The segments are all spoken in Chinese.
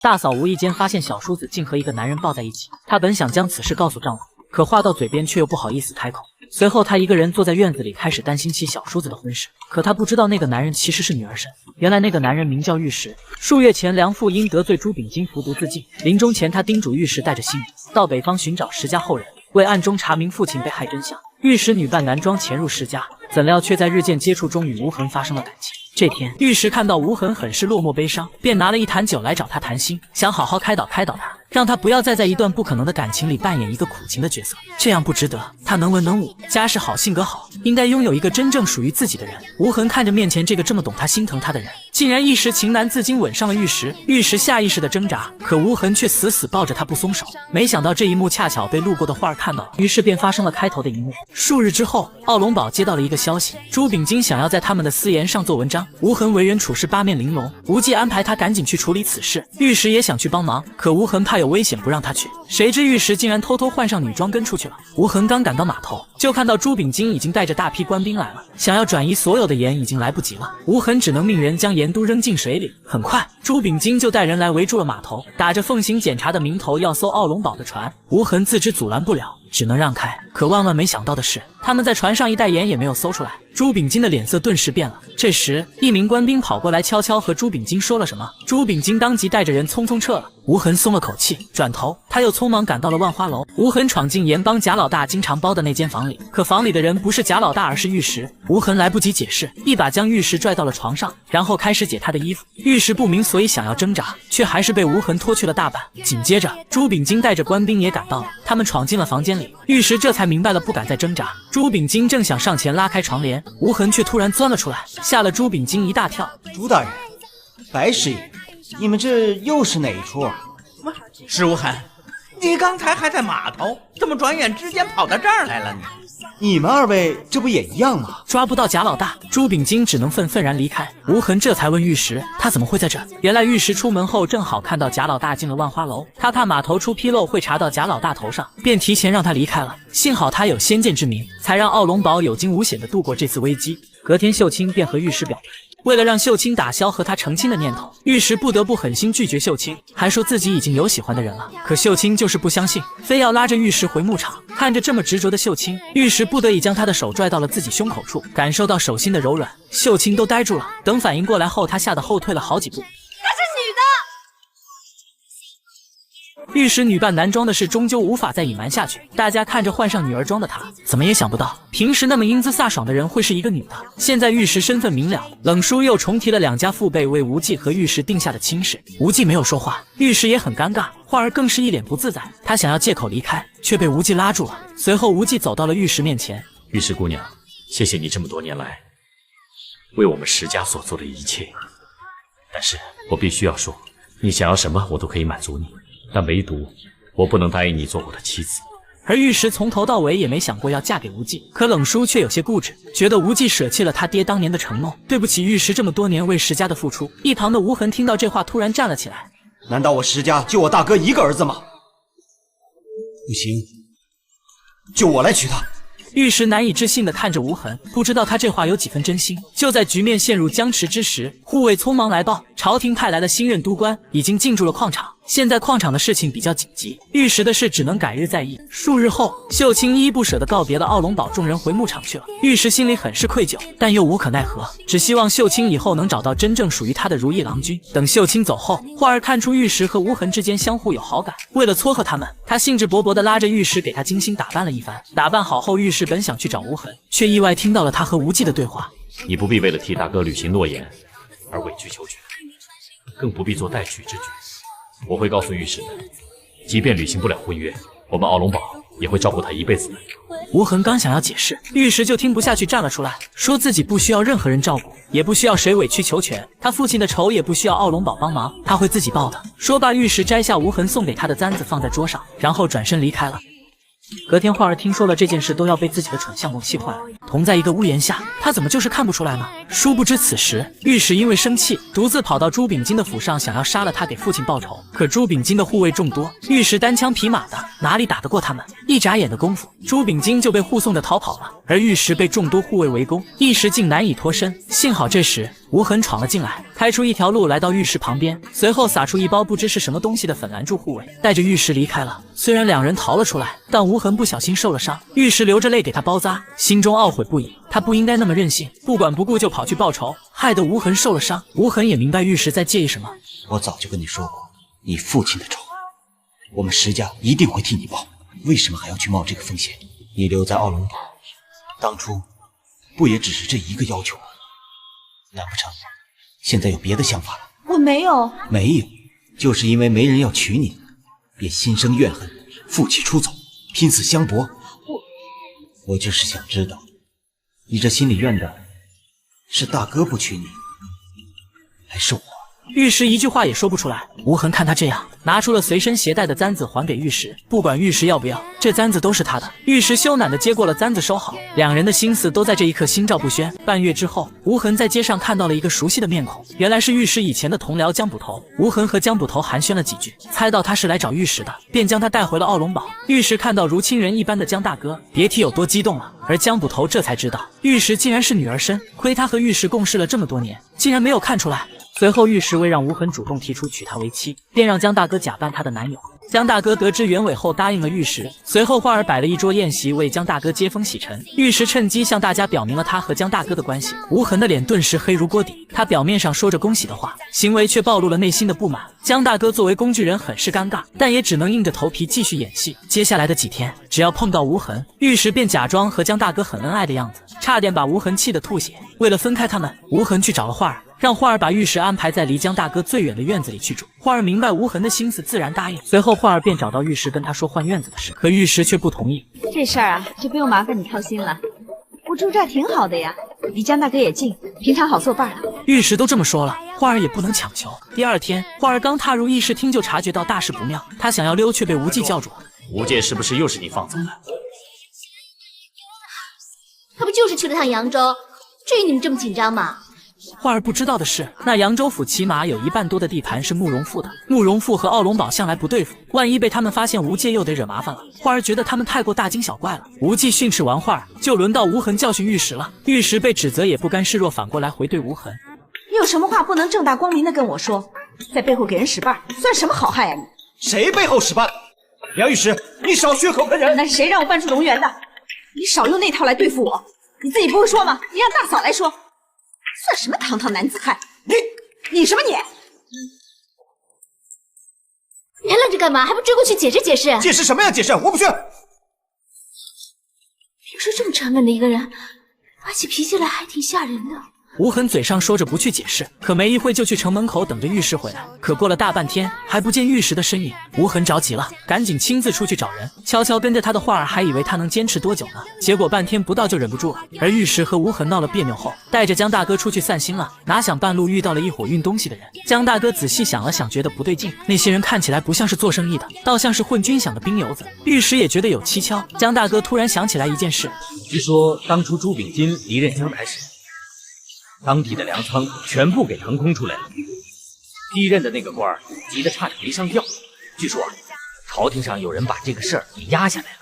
大嫂无意间发现小叔子竟和一个男人抱在一起，她本想将此事告诉丈夫，可话到嘴边却又不好意思开口。随后她一个人坐在院子里，开始担心起小叔子的婚事。可她不知道那个男人其实是女儿身，原来那个男人名叫玉石。数月前，梁父因得罪朱秉金服毒自尽，临终前他叮嘱玉石带着信物到北方寻找石家后人，为暗中查明父亲被害真相。玉石女扮男装潜入石家，怎料却在日渐接触中与无痕发生了感情。这天，玉石看到无痕很是落寞悲伤，便拿了一坛酒来找他谈心，想好好开导他，让他不要再在一段不可能的感情里扮演一个苦情的角色，这样不值得。他能文能武，家世好，性格好，应该拥有一个真正属于自己的人。无痕看着面前这个这么懂他、心疼他的人，竟然一时情难自禁吻上了玉石。玉石下意识的挣扎，可无痕却死死抱着他不松手。没想到这一幕恰巧被路过的花儿看到了，于是便发生了开头的一幕。数日之后，奥龙堡接到了一个消息，朱秉金想要在他们的私言上做文章。无痕为人处事八面玲珑，无忌安排他赶紧去处理此事。玉石也想去帮忙，可无痕怕有危险，不让他去。谁知玉石竟然偷偷换上女装跟出去了。无痕刚赶到码头，就看到朱秉金已经带着大批官兵来了，想要转移所有的盐已经来不及了。无痕只能命人将盐都扔进水里。很快，朱秉金就带人来围住了码头，打着奉行检查的名头要搜奥龙堡的船。无痕自知阻拦不了，只能让开。可万万没想到的是，他们在船上一袋盐也没有搜出来。朱秉金的脸色顿时变了。这时，一名官兵跑过来，悄悄和朱秉金说了什么。朱秉金当即带着人匆匆撤了。无痕松了口气，转头他又匆忙赶到了万花楼。无痕闯进盐帮贾老大经常包的那间房里，可房里的人不是贾老大，而是玉石。无痕来不及解释，一把将玉石拽到了床上，然后开始解他的衣服。玉石不明所以，想要挣扎，却还是被无痕拖去了大半。紧接着，朱秉金带着官兵也赶到了，他们闯进了房间里。玉石这才明白了，不敢再挣扎。朱秉金正想上前拉开床帘，无痕却突然钻了出来，吓了朱秉金一大跳。朱大人，白师爷，你们这又是哪一出？石无痕，你刚才还在码头，怎么转眼之间跑到这儿来了呢？你们二位这不也一样吗？抓不到贾老大，朱秉金只能愤然离开。无痕这才问玉石，他怎么会在这？原来玉石出门后正好看到贾老大进了万花楼，他怕码头出纰漏会查到贾老大头上，便提前让他离开了。幸好他有先见之明，才让奥龙堡有惊无险地度过这次危机。隔天，秀清便和玉石表白。为了让秀清打消和他成亲的念头，玉石不得不狠心拒绝秀清，还说自己已经有喜欢的人了。可秀清就是不相信，非要拉着玉石回牧场。看着这么执着的秀清，玉石不得已将她的手拽到了自己胸口处，感受到手心的柔软，秀清都呆住了。等反应过来后，她吓得后退了好几步。玉石女扮男装的事终究无法再隐瞒下去，大家看着换上女儿装的她，怎么也想不到平时那么英姿飒爽的人会是一个女的。现在玉石身份明了，冷叔又重提了两家父辈为无忌和玉石定下的亲事。无忌没有说话，玉石也很尴尬，花儿更是一脸不自在。他想要借口离开，却被无忌拉住了。随后无忌走到了玉石面前，玉石姑娘，谢谢你这么多年来为我们石家所做的一切，但是我必须要说，你想要什么我都可以满足你，但唯独我不能答应你做我的妻子。而玉石从头到尾也没想过要嫁给无忌，可冷叔却有些固执，觉得无忌舍弃了他爹当年的承诺，对不起玉石这么多年为石家的付出。一旁的无痕听到这话突然站了起来，难道我石家就我大哥一个儿子吗？不行，就我来娶她。玉石难以置信地看着无痕，不知道他这话有几分真心。就在局面陷入僵持之时，护卫匆忙来报，朝廷派来的新任督官已经进驻了矿场，现在矿场的事情比较紧急，玉石的事只能改日再议。数日后，秀清依依不舍地告别了奥龙堡众人，回牧场去了。玉石心里很是愧疚，但又无可奈何，只希望秀清以后能找到真正属于他的如意郎君。等秀清走后，花儿看出玉石和无痕之间相互有好感，为了撮合他们，他兴致勃勃地拉着玉石给他精心打扮了一番。打扮好后，玉石本想去找无痕，却意外听到了他和无忌的对话。你不必为了替大哥履行诺言而委曲求全，更不必做待娶之举。我会告诉玉石的，即便履行不了婚约，我们奥龙堡也会照顾他一辈子的。无痕刚想要解释，玉石就听不下去站了出来，说自己不需要任何人照顾，也不需要谁委曲求全，他父亲的仇也不需要奥龙堡帮忙，他会自己报的。说罢，玉石摘下无痕送给他的簪子放在桌上，然后转身离开了。隔天，花儿听说了这件事，都要被自己的蠢相公气坏了。同在一个屋檐下，他怎么就是看不出来呢？殊不知此时御史因为生气，独自跑到朱秉金的府上，想要杀了他给父亲报仇。可朱秉金的护卫众多，御史单枪匹马的，哪里打得过他们？一眨眼的功夫，朱秉金就被护送着逃跑了，而御史被众多护卫围攻，一时竟难以脱身。幸好这时无痕闯了进来，开出一条路来到御史旁边，随后撒出一包不知是什么东西的粉拦住护卫，带着御史离开了。虽然两人逃了出来，但无痕不小心受了伤，御史流着泪给他包扎，心中懊悔不已。他不应该那么任性，不管不顾就跑去报仇，害得无痕受了伤。无痕也明白御史在介意什么。我早就跟你说过，你父亲的仇，我们石家一定会替你报。为什么还要去冒这个风险？你留在奥龙堡，当初不也只是这一个要求吗？难不成现在有别的想法了？我没有，没有，就是因为没人要娶你，便心生怨恨，负气出走，拼死相搏。我就是想知道，你这心里怨的是大哥不娶你，还是我？御史一句话也说不出来。无痕看他这样，拿出了随身携带的簪子还给御史，不管御史要不要，这簪子都是他的。御史羞赧地接过了簪子收好，两人的心思都在这一刻心照不宣。半月之后，无痕在街上看到了一个熟悉的面孔，原来是御史以前的同僚江捕头。无痕和江捕头寒暄了几句，猜到他是来找御史的，便将他带回了奥龙堡。御史看到如亲人一般的江大哥，别提有多激动了。而江捕头这才知道，御史竟然是女儿身，亏他和御史共事了这么多年，竟然没有看出来。随后御史为让无痕主动提出娶她为妻，便让江大哥假扮她的男友。江大哥得知原委后答应了御史。随后花儿摆了一桌宴席为江大哥接风洗尘，御史趁机向大家表明了他和江大哥的关系。无痕的脸顿时黑如锅底，他表面上说着恭喜的话，行为却暴露了内心的不满。江大哥作为工具人很是尴尬，但也只能硬着头皮继续演戏。接下来的几天，只要碰到无痕，御史便假装和江大哥很恩爱的样子，差点把无痕气得吐血。为了分开他们，无痕去找了花儿，让花儿把御史安排在离江大哥最远的院子里去住。花儿明白无痕的心思，自然答应。随后花儿便找到御史跟他说换院子的事，可御史却不同意。这事儿啊，就不用麻烦你操心了。我住这儿挺好的呀，离江大哥也近，平常好作伴了。御史都这么说了，花儿也不能强求。第二天，花儿刚踏入议事厅就察觉到大事不妙，他想要溜，却被无忌叫住。无戒是不是又是你放走的？他不就是去了趟扬州，至于你们这么紧张吗？花儿不知道的是，那扬州府起码有1半多的地盘是慕容复的。慕容复和奥龙堡向来不对付，万一被他们发现无戒，又得惹麻烦了。花儿觉得他们太过大惊小怪了。无忌训斥完花儿，就轮到无痕教训御史了。御史被指责也不甘示弱，反过来回对无痕：你有什么话不能正大光明的跟我说，在背后给人使绊，算什么好汉呀你？谁背后使绊？梁御史，你少血口喷人！那是谁让我搬出龙源的？你少用那套来对付我，你自己不会说吗？你让大嫂来说。算什么堂堂男子汉？你什么你？你还愣着干嘛？还不追过去解释解释？解释什么呀？解释！我不去。平时这么沉稳的一个人，发起脾气来还挺吓人的。无痕嘴上说着不去解释，可没一会就去城门口等着御史回来。可过了大半天还不见御史的身影，无痕着急了，赶紧亲自出去找人。悄悄跟着他的花儿还以为他能坚持多久呢，结果半天不到就忍不住了。而御史和无痕闹了别扭后，带着江大哥出去散心了，哪想半路遇到了一伙运东西的人。江大哥仔细想了想，觉得不对劲，那些人看起来不像是做生意的，倒像是混军饷的兵油子。御史也觉得有蹊跷。江大哥突然想起来一件事，据说当初朱秉金离任江台时，当地的粮仓全部给腾空出来了，继任的那个官儿急得差点没上吊。据说啊，朝廷上有人把这个事儿给压下来了，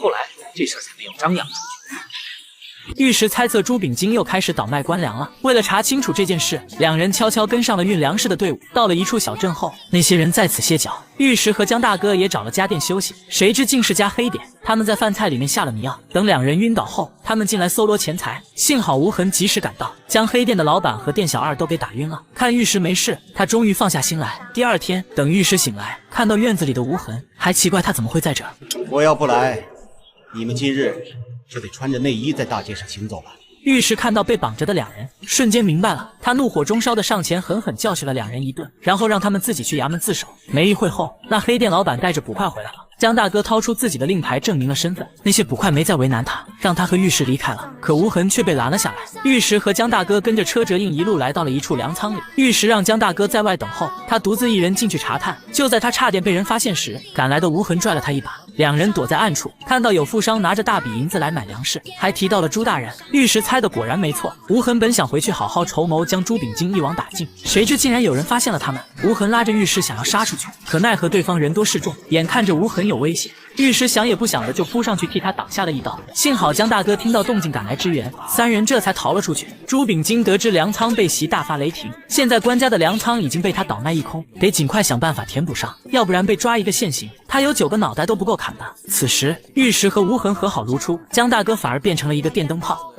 后来这事儿才没有张扬出去。御史猜测朱秉金又开始倒卖官粮了。为了查清楚这件事，两人悄悄跟上了运粮食的队伍。到了一处小镇后，那些人在此歇脚。御史和江大哥也找了家店休息，谁知竟是家黑店。他们在饭菜里面下了迷药，等两人晕倒后，他们进来搜罗钱财，幸好无痕及时赶到，将黑店的老板和店小二都给打晕了。看御史没事，他终于放下心来。第二天，等御史醒来，看到院子里的无痕，还奇怪他怎么会在这儿。我要不来，你们今日就得穿着内衣在大街上行走了。御史看到被绑着的两人，瞬间明白了，他怒火中烧的上前狠狠教训了两人一顿，然后让他们自己去衙门自首。没一会后，那黑店老板带着捕快回来了。江大哥掏出自己的令牌证明了身份，那些捕快没再为难他，让他和御史离开了。可无痕却被拦了下来。御史和江大哥跟着车辙印一路来到了一处粮仓里，御史让江大哥在外等候，他独自一人进去查探。就在他差点被人发现时，赶来的无痕拽了他一把，两人躲在暗处，看到有富商拿着大笔银子来买粮食，还提到了朱大人。玉石猜的果然没错，无痕本想回去好好筹谋将朱秉金一网打尽，谁知竟然有人发现了他们。无痕拉着玉石想要杀出去，可奈何对方人多势众，眼看着无痕有危险，玉石想也不想的就扑上去替他挡下了一刀。幸好江大哥听到动静赶来支援，三人这才逃了出去。朱秉金得知粮仓被袭，大发雷霆，现在官家的粮仓已经被他倒卖一空，得尽快想办法填补上，要不然被抓一个现行，他有9个脑袋都不够砍的。此时玉石和无痕和好如初，江大哥反而变成了一个电灯泡。